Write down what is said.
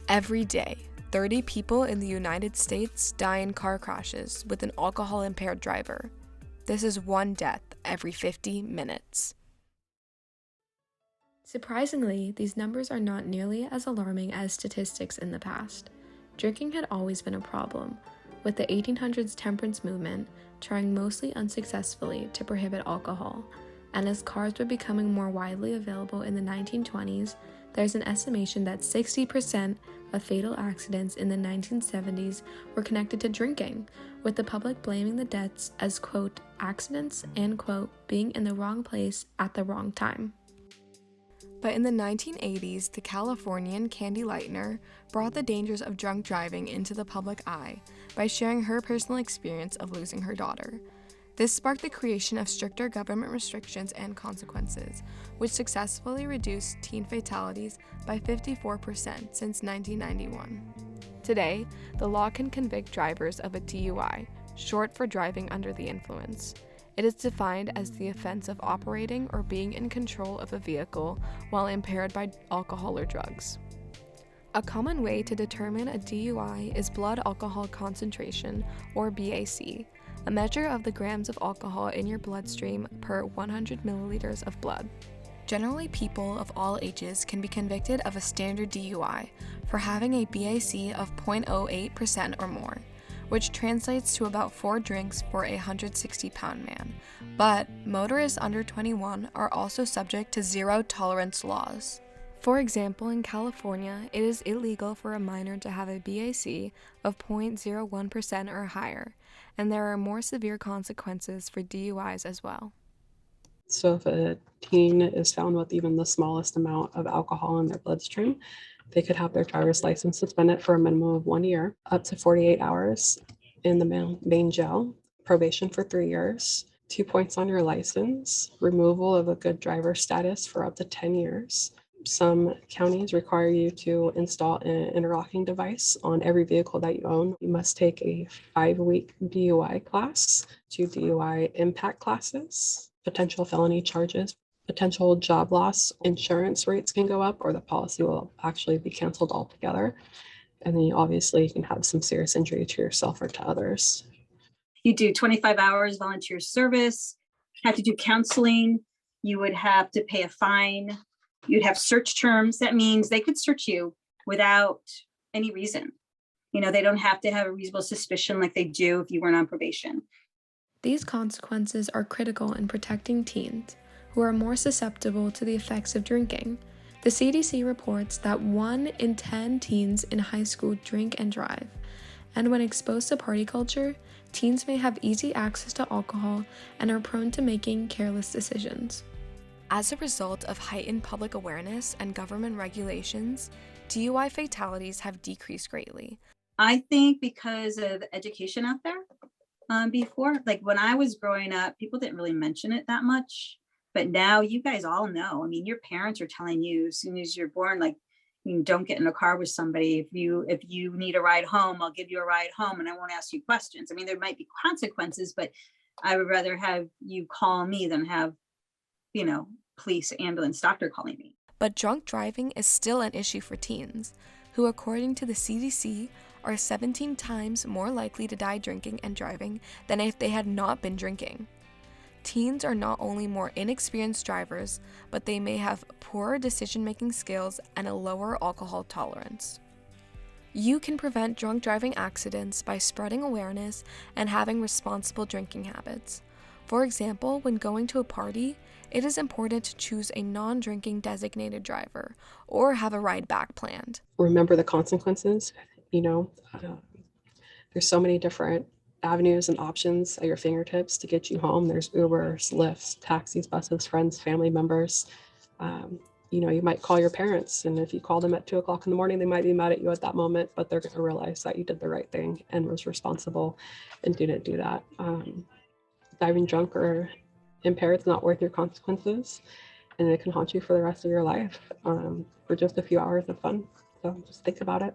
Every day, 30 people in the United States die in car crashes with an alcohol-impaired driver. This is one death every 50 minutes. Surprisingly, these numbers are not nearly as alarming as statistics in the past. Drinking had always been a problem, with the 1800s temperance movement trying mostly unsuccessfully to prohibit alcohol, and as cars were becoming more widely available in the 1920s, there's an estimation that 60% of fatal accidents in the 1970s were connected to drinking, with the public blaming the deaths as, quote, accidents and, quote, being in the wrong place at the wrong time. But in the 1980s, the Californian Candy Lightner brought the dangers of drunk driving into the public eye by sharing her personal experience of losing her daughter. This sparked the creation of stricter government restrictions and consequences, which successfully reduced teen fatalities by 54% since 1991. Today, the law can convict drivers of a DUI, short for driving under the influence. It is defined as the offense of operating or being in control of a vehicle while impaired by alcohol or drugs. A common way to determine a DUI is blood alcohol concentration, or BAC, a measure of the grams of alcohol in your bloodstream per 100 milliliters of blood. Generally, people of all ages can be convicted of a standard DUI for having a BAC of 0.08% or more, which translates to about 4 drinks for a 160-pound man. But motorists under 21 are also subject to zero-tolerance laws. For example, in California, it is illegal for a minor to have a BAC of 0.01% or higher, and there are more severe consequences for DUIs as well. So if a teen is found with even the smallest amount of alcohol in their bloodstream, they could have their driver's license suspended for a minimum of 1 year, up to 48 hours in the main jail, probation for 3 years, 2 points on your license, removal of a good driver status for up to 10 years. Some counties require you to install an interlocking device on every vehicle that you own. You must take a 5-week DUI class, 2 DUI impact classes, potential felony charges, potential job loss, insurance rates can go up, or the policy will actually be canceled altogether. And then you can have some serious injury to yourself or to others. You do 25 hours volunteer service, have to do counseling, you would have to pay a fine, you'd have search terms. That means they could search you without any reason. They don't have to have a reasonable suspicion like they do if you weren't on probation. These consequences are critical in protecting teens, who are more susceptible to the effects of drinking. The CDC reports that 1 in 10 teens in high school drink and drive, and when exposed to party culture, teens may have easy access to alcohol and are prone to making careless decisions. As a result of heightened public awareness and government regulations, DUI fatalities have decreased greatly. I think because of education out there before, like when I was growing up, people didn't really mention it that much. But now you guys all know. I mean, your parents are telling you as soon as you're born, like, don't get in a car with somebody. If you need a ride home, I'll give you a ride home and I won't ask you questions. I mean, there might be consequences, but I would rather have you call me than have, police, ambulance, doctor calling me. But drunk driving is still an issue for teens, who, according to the CDC, are 17 times more likely to die drinking and driving than if they had not been drinking. Teens are not only more inexperienced drivers, but they may have poorer decision-making skills and a lower alcohol tolerance. You can prevent drunk driving accidents by spreading awareness and having responsible drinking habits. For example, when going to a party, it is important to choose a non-drinking designated driver or have a ride back planned. Remember the consequences. There's so many different avenues and options at your fingertips to get you home. There's Ubers, Lyfts, taxis, buses, friends, family members. You might call your parents, and if you call them at 2:00 in the morning, they might be mad at you at that moment, but they're going to realize that you did the right thing and was responsible and didn't do that. Driving drunk or impaired is not worth your consequences, and it can haunt you for the rest of your life for just a few hours of fun. So just think about it.